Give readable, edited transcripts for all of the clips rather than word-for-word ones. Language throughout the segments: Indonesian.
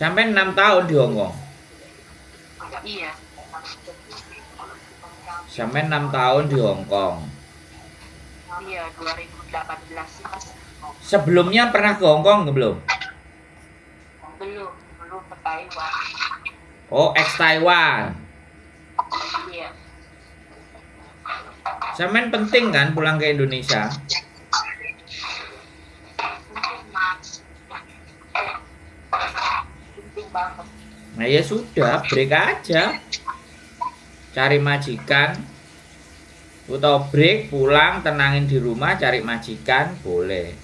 Sampai 6 tahun di Hong Kong. Iya, Sampai 6 tahun di Hong Kong. iya 2018 sih Mas. Sebelumnya pernah ke Hong Kong belum? Belum, belum ke Taiwan. Oh, ex Taiwan. Iya, Sampean penting kan pulang ke Indonesia? penting Mas, penting banget. Nah ya sudah, break aja. Cari majikan, atau break pulang tenangin di rumah cari majikan boleh.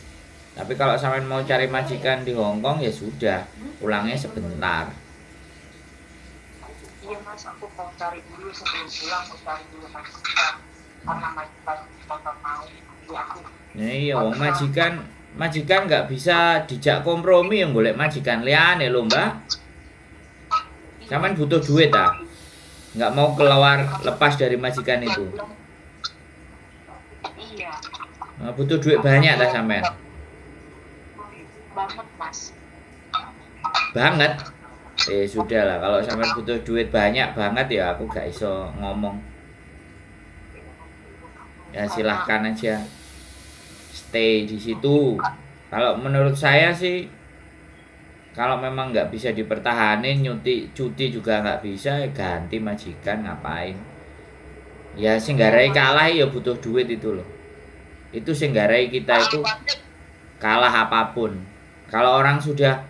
Tapi kalau sampean mau cari majikan di Hong Kong ya sudah, pulangnya sebentar. Iya Mas, aku mau cari dulu sebelum pulang, mau cari dulu Mas. Karena majikan bakal mau. Iya, aku Nah iya, kalau wong sekarang majikan nggak bisa dijak kompromi yang golek majikan liane lho mbak. iya Sampean butuh Mas. duit ah, nggak mau keluar Iya Mas, lepas dari majikan tiap itu. bulan iya. Nah, butuh duit Aku banyak dah belum sampean. banget Mas. Banget. Sudah lah, kalau sampean butuh duit banyak banget ya aku gak iso ngomong. Ya Karena silahkan aja stay di situ. Kalau menurut saya sih, kalau memang nggak bisa dipertahanin, cuti juga nggak bisa, ya ganti majikan ngapain? Ya iya singgarai Mas. kalah ya butuh duit itu loh. Itu singgarai kita itu kalah apapun. Kalau orang sudah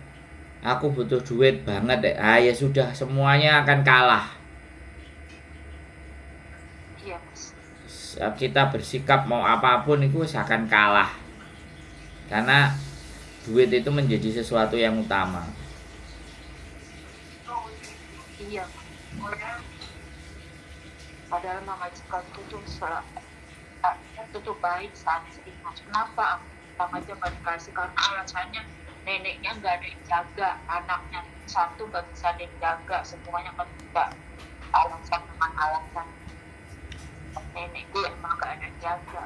aku butuh duit banget deh, ya sudah semuanya akan kalah. Iya Mas. Kita bersikap mau apapun itu akan kalah. Karena duit itu menjadi sesuatu yang utama. Iya. Padahal mama majikan itu tuh baik saat sedih Mas. Kenapa aku bilang aja nggak dikasih, karena alasannya neneknya nggak ada yang jaga, anaknya satu nggak bisa ada yang jaga, semuanya kan tidak. Alasan dengan alasan nenekku emang nggak ada yang jaga,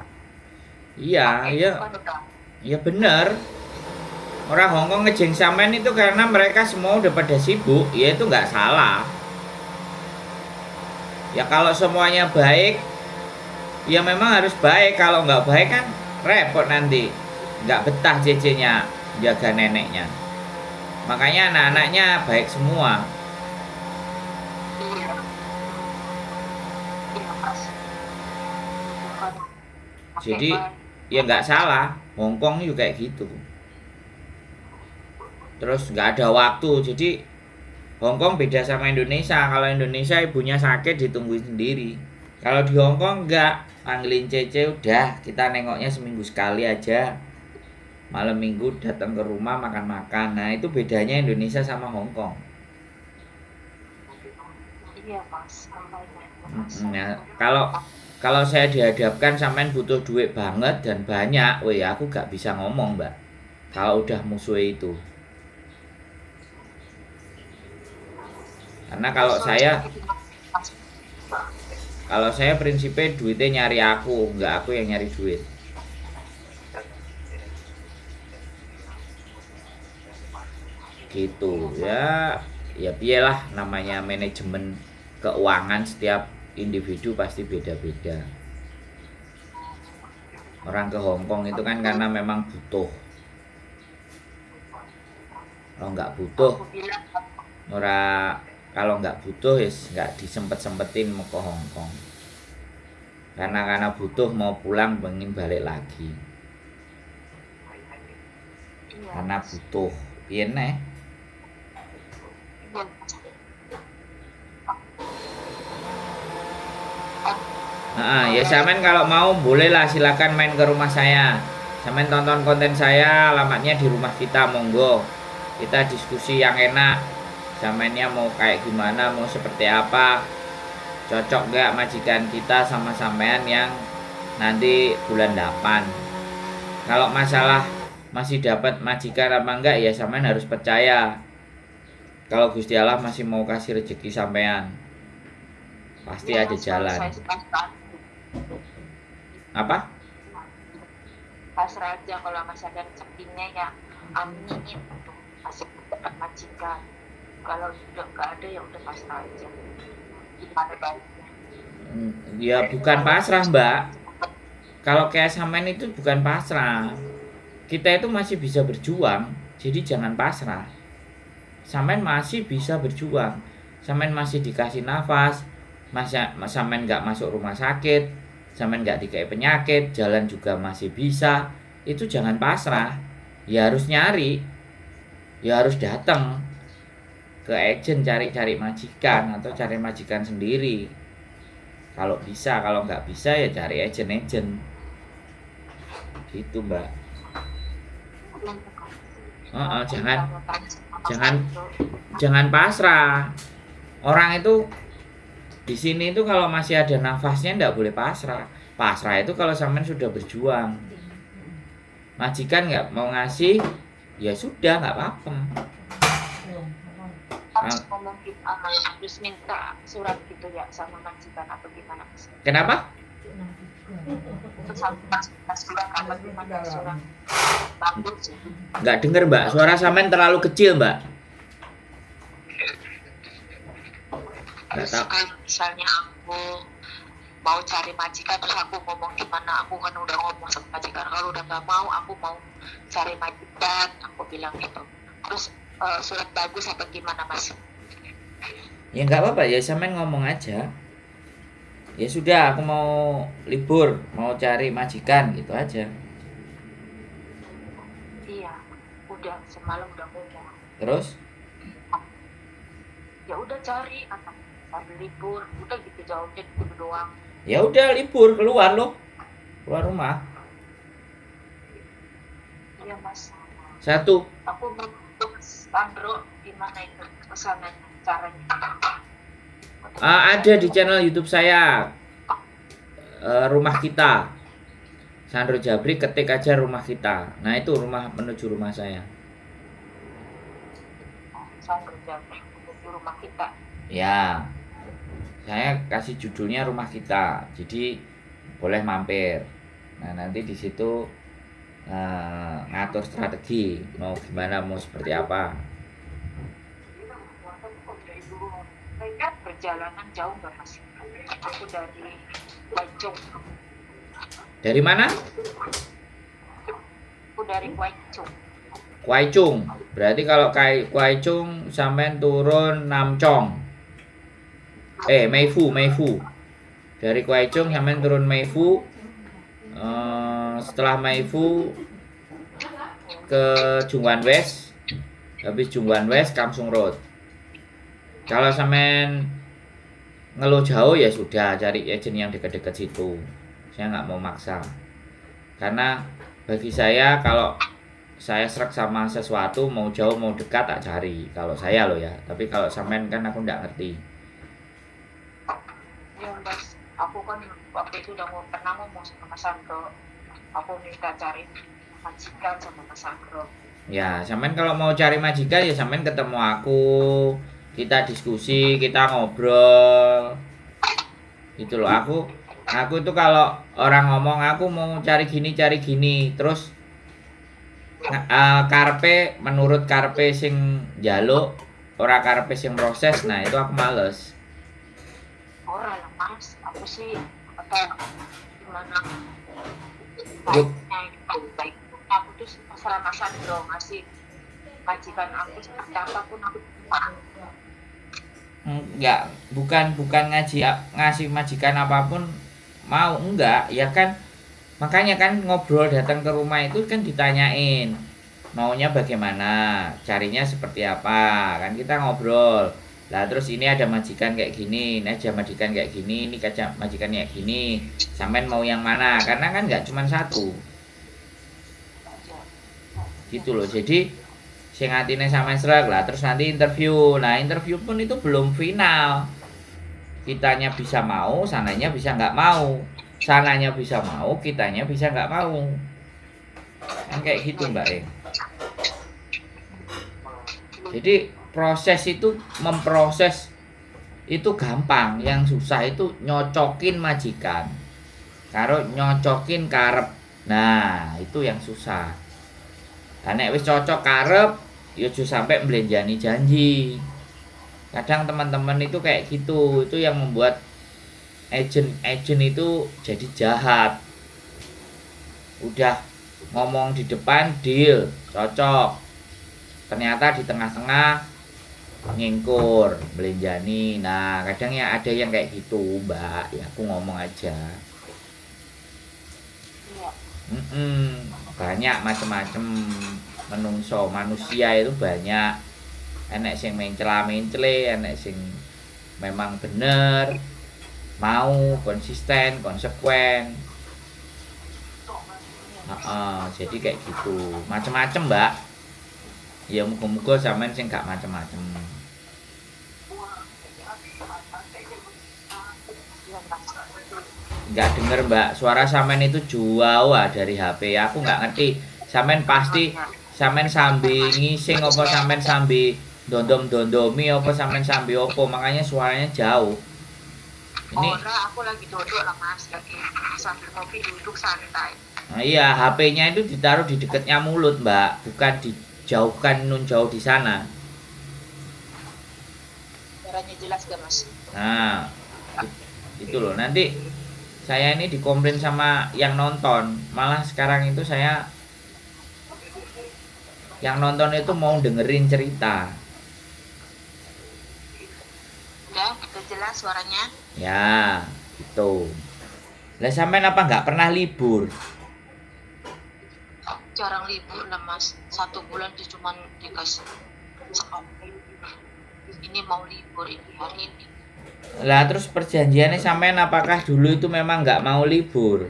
Iya, kakekku iya, kan udah. iya benar. Orang Hongkong ngejeng sampean itu karena mereka semua udah pada sibuk, ya itu nggak salah. Ya kalau semuanya baik, ya memang harus baik. Kalau nggak baik kan repot nanti. Nggak betah cecenya jaga neneknya. Makanya anak-anaknya baik semua. Iya, iya Mas, bukan kakek Jadi baik. ya nggak salah. Hongkong juga kayak gitu. Terus nggak ada waktu. Jadi Hongkong beda sama Indonesia. Kalau Indonesia ibunya sakit ditungguin sendiri. Kalau di Hongkong enggak, panggilin Cece udah, kita nengoknya seminggu sekali aja. Malam minggu datang ke rumah makan-makan. Nah, itu bedanya Indonesia sama Hongkong. Iya Mas, makanya Mas, Nah, kalau kalau saya dihadapkan sampean butuh duit banget dan banyak, weh aku gak bisa ngomong, Mbak. Kalau udah musuh itu. Karena kesulitan itu Mas. kalau saya prinsipnya duitnya nyari aku, nggak aku yang nyari duit. Gitu ya. Ya piyelah namanya manajemen keuangan setiap individu pasti beda-beda. Orang ke Hong Kong itu kan karena memang butuh. Kalau nggak butuh, Aku bilang ora kalau nggak butuh ya nggak disempet-sempetin mau ke Hong Kong. Karena butuh mau pulang pengen balik lagi. iya Karena Mas. butuh. Piye neh? Iya, Nah, ya Samen kalau mau bolehlah silakan main ke rumah saya. Samen tonton konten saya, alamatnya di rumah kita, monggo. Kita diskusi yang enak. Samennya mau kayak gimana, mau seperti apa? Cocok gak majikan kita sama sampean yang nanti bulan 8. Kalau masalah masih dapat majikan apa enggak ya sampean harus percaya. Kalau Gusti Allah masih mau kasih rezeki sampean, pasti iya ada Mas, kalau jalan. saya sih pasrah, Apa? aja kalau masih ada rezekinya ya, amin untuk masih dapat majikan. Kalau sudah nggak ada ya udah pasrah aja. Gimana baiknya? Ya bukan pasrah Mbak. Kalau kayak sampean itu bukan pasrah. Kita itu masih bisa berjuang. Jadi jangan pasrah. Sampean masih bisa berjuang. Sampean masih dikasih nafas. Sampean nggak masuk rumah sakit. Sampean nggak dikai penyakit. Jalan juga masih bisa. Itu jangan pasrah. Ya harus nyari. Ya harus datang ke agent cari-cari majikan atau cari majikan sendiri. Kalau bisa, kalau nggak bisa ya cari agent-agent. Gitu Mbak. Jangan jangan jangan pasrah. Orang itu di sini itu kalau masih ada nafasnya nggak boleh pasrah. Pasrah itu kalau sampean sudah berjuang. Majikan nggak mau ngasih, ya sudah nggak apa-apa. Harus minta surat gitu ya sama majikan atau gimana? Kenapa? Surat apa gimana surat? Bagus. Nggak denger Mbak, suara sampean terlalu kecil Mbak. Nggak Terus tahu. kalau misalnya aku mau cari majikan terus aku ngomong gimana, aku kan udah ngomong sama majikan kalau udah nggak mau aku mau cari majikan, aku bilang gitu. Terus surat bagus apa gimana Mas? Ya nggak apa-apa ya sampean ngomong aja. Ya sudah aku mau libur, mau cari majikan gitu aja. Iya, udah semalam udah ngomong. Terus? Ya udah cari atau sambil libur, udah gitu jawabnya gitu doang. Ya udah libur keluar loh. Keluar rumah. Iya Mas. Satu. Aku mau Sandro gimana itu pesanan caranya? Ada di channel YouTube saya. Rumah kita. Sandro Jabri ketik aja rumah kita. Nah itu rumah menuju rumah saya. Sandro Jabri menuju rumah kita. Ya. Saya kasih judulnya rumah kita. Jadi boleh mampir. Nah nanti di situ ngatur strategi mau gimana, mau seperti apa. Mereka perjalanan jauh nggak Mas? Aku dari Wajong. Dari mana? Aku dari Wajong. Kwaichung. Berarti kalau Kwaichung sampean turun Namchong. Meifu. Dari Kwaichung sampean turun Meifu. Setelah Meifu ke Jungwan West. Habis Jungwan West Kamsung Road. Kalau sampean ngeluh jauh ya sudah cari agent yang dekat-dekat situ. Saya nggak mau maksa. Karena bagi saya kalau saya serak sama sesuatu mau jauh mau dekat tak cari. Kalau saya loh ya. Tapi kalau sampean kan aku nggak ngerti. Ya Mas, aku kan waktu itu udah pernah ngomong sama Mas Sandro. Aku minta cari majikan sama Mas Sandro. Ya, sampean kalau mau cari majikan ya sampean ketemu aku. Kita diskusi, kita ngobrol. Gitu loh. Aku tuh kalau orang ngomong aku mau cari gini, terus karpe menurut karpe sing njaluk ora karpe sing proses, nah itu aku males. Ora lah Mas, aku sih apa gimana Yuk. baik aku tuh masalah Mas Sandro ngasih majikan aku seperti apapun aku Enggak, bukan ngasih majikan apapun mau, enggak ya kan. Makanya kan ngobrol datang ke rumah itu kan ditanyain maunya bagaimana, carinya seperti apa, kan kita ngobrol lah. Terus ini ada majikan kayak gini, ini aja majikan kayak gini, ini kaca majikan kayak gini, sampean mau yang mana, karena kan nggak cuma satu gitu loh. Jadi sing atine sampean sreg lah, terus nanti interview. Nah interview pun itu belum final, kitanya bisa mau, sananya bisa nggak mau, sananya bisa mau, kitanya bisa nggak mau, kan kayak gitu Mbak. Jadi proses itu memproses itu gampang, yang susah itu nyocokin majikan karo nyocokin karep. Nah itu yang susah. Lah nek wis cocok karep ya aja sampai mblenjani janji. Kadang teman-teman itu kayak gitu, itu yang membuat agent itu jadi jahat. Udah ngomong di depan deal, cocok. Ternyata di tengah-tengah ngingkur, belenjani. Nah, kadang ya ada yang kayak gitu, Mbak. Ya aku ngomong aja. Iya. Banyak macam-macam menungso, manusia itu banyak. Enek sing mencela-mencele, enek sing memang bener, mau konsisten, konsekuen. Jadi kayak gitu, macem-macem Mbak. Ya muga-muga sampean sing gak macem-macem. Iya, Mas. Nggak denger Mbak, suara sampean itu jauh dari HP. Aku nggak ngerti. Sampean pasti Makanya. sampean sambil ngising apa sampean sambil dondom-dondomi apa sampean sambil apa, makanya suaranya jauh. Ini Ora, aku lagi duduk lah Mas, lagi sambil ngopi duduk santai. nah iya, HP-nya itu ditaruh di dekatnya mulut, Mbak, bukan dijauhkan nun jauh di sana. Suaranya jelas gak Mas? Nah, itu loh. Nanti saya ini dikomplain sama yang nonton. Malah sekarang itu saya yang nonton itu mau dengerin cerita. Udah jelas suaranya? Ya, gitu. Lah sampean apa nggak pernah libur? Jarang libur lah Mas. 1 bulan tuh cuman dikasih sekali. Ini mau libur ini hari ini. Lah terus perjanjiannya sampean apakah dulu itu memang nggak mau libur?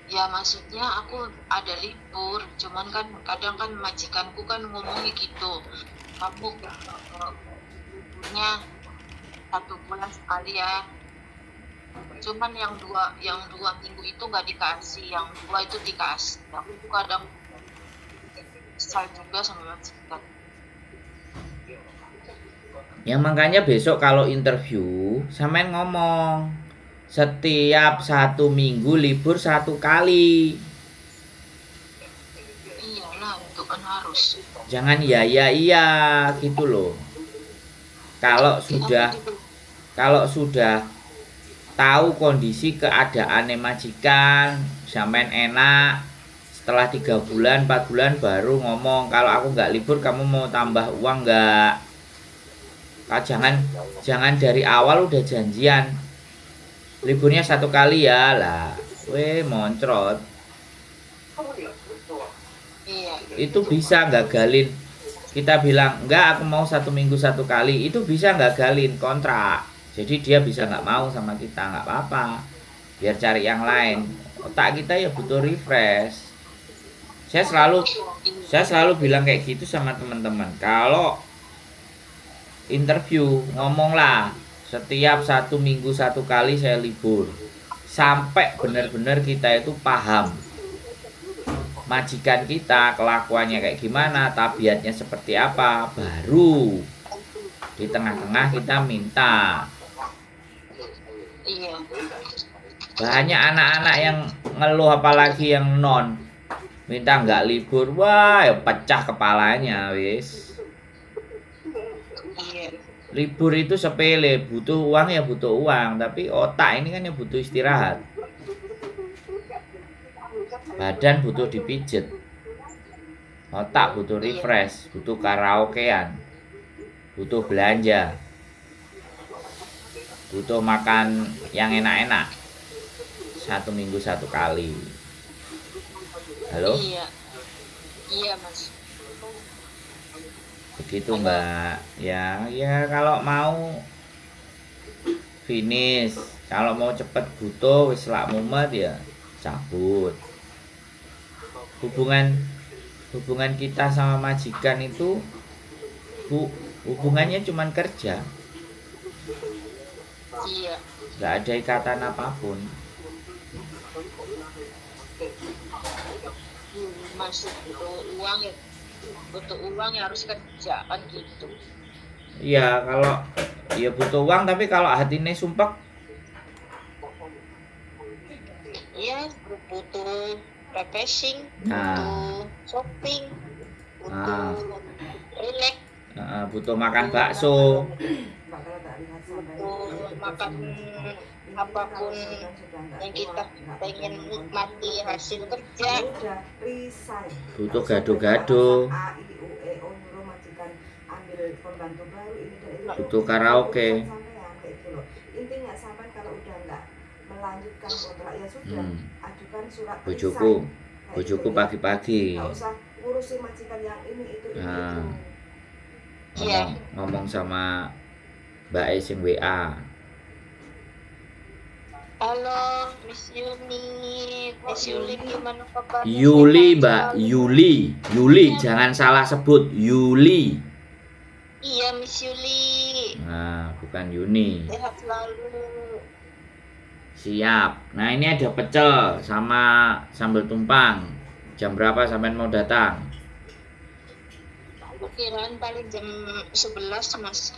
Ya maksudnya aku ada libur, cuman kan kadang kan majikanku kan ngomongnya gitu. Kamu liburnya 1 bulan sekali ya. Cuman yang dua minggu itu nggak dikasih, yang 2 itu dikasih. Aku tuh kadang kesal juga sama majikan. Ya makanya besok kalau interview sampean ngomong setiap 1 minggu libur 1 kali. Iyalah, itu kan harus. Jangan ya iya gitu loh. Kalau Tapi aku sudah juga kalau sudah tahu kondisi keadaannya majikan, sampean enak. Setelah 3 bulan, 4 bulan baru ngomong kalau aku nggak libur kamu mau tambah uang nggak? Jangan dari awal udah janjian liburnya 1 kali ya lah. Weh moncrot. iya. Itu bisa gagalin. Kita bilang enggak aku mau 1 minggu 1 kali, itu bisa gagalin kontrak. Jadi dia bisa nggak mau sama kita, nggak apa-apa. Biar cari yang lain. Otak kita ya butuh refresh. Saya selalu saya selalu bilang kayak gitu sama teman-teman. Kalau interview ngomonglah setiap 1 minggu 1 kali saya libur. Sampai benar-benar kita itu paham majikan kita kelakuannya kayak gimana, tabiatnya seperti apa, baru di tengah-tengah kita minta. Iya. Banyak anak-anak yang ngeluh apalagi yang non minta nggak libur, wah ya pecah kepalanya wis. Iya. Libur itu sepele, butuh uang ya butuh uang, tapi otak ini kan ya butuh istirahat. Badan butuh dipijet, otak butuh refresh, butuh karaokean, butuh belanja, butuh makan yang enak-enak. 1 minggu 1 kali. Halo? Iya. Iya Mas. Begitu Mbak. Ya kalau mau finish, kalau mau cepet butuh wis lak mumet ya cabut. Hubungan kita sama majikan itu hubungannya cuman kerja, Iya. nggak ada ikatan apapun. Mas butuh uang ya harus kerja kan gitu. Iya kalau ya butuh uang, tapi kalau hatinya sumpek Iya, butuh refreshing, nah butuh shopping, nah butuh relax. butuh makan bakso. Butuh makan apapun yang kita pengen nikmati hasil kerja. Butuh gado-gado. Butuh karaoke. Intinya sampai kalau udah nggak melanjutkan kontrak ya sudah, ajukan surat Bojoku pagi-pagi. nggak usah ngurusin majikan yang ini itu. Iya. Ngomong sama Mbak E sing WA. Halo, Miss Yuni. Miss Yuli gimana kabarnya? Yuli, Sehat Mbak. selalu? Yuli, jangan salah sebut. Yuli. Iya, Miss Yuli. Nah, bukan Yuni. Sehat selalu. Siap. Nah, ini ada pecel sama sambal tumpang. Jam berapa sampai mau datang? Kiraan paling jam 11, Mas.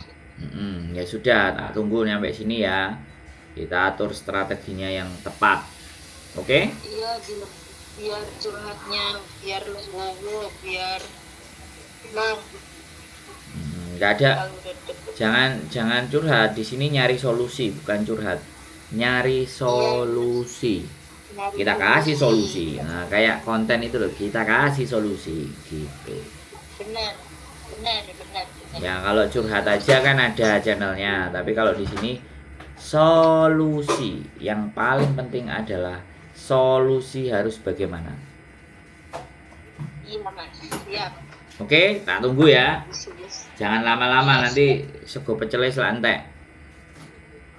Ya sudah, tak tunggu nyampe sini ya. Kita atur strateginya yang tepat. Oke? Iya, biar curhatnya biar legowo, biar tenang. Nggak ada. Kalau udah deket. Jangan curhat. Di sini nyari solusi, bukan curhat. Nyari solusi. Kita kasih solusi. Nah, kayak konten itu loh, kita kasih solusi gitu. Benar. Ya, kalau curhat aja kan ada channelnya, tapi kalau di sini solusi. Yang paling penting adalah solusi harus bagaimana. Iya, Mas. Siap. Oke, tak tunggu ya. Yes. Jangan lama-lama, nanti sego pecelnya selantek.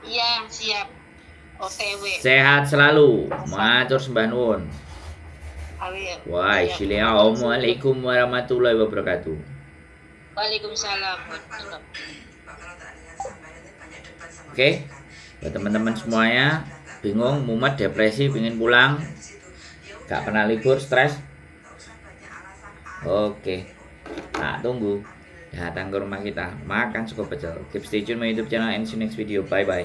Iya, siap. OTW. Sehat selalu. Matur sembah nuwun. Ayo. Assalamualaikum warahmatullahi wabarakatuh. Waalaikumsalam. Oke, buat teman-teman semuanya bingung, mumet, depresi, pingin pulang, gak pernah libur, stres. Oke, tak tunggu datang ke rumah kita makan sego pecel. Keep stay tune my YouTube channel and see you next video. Bye bye.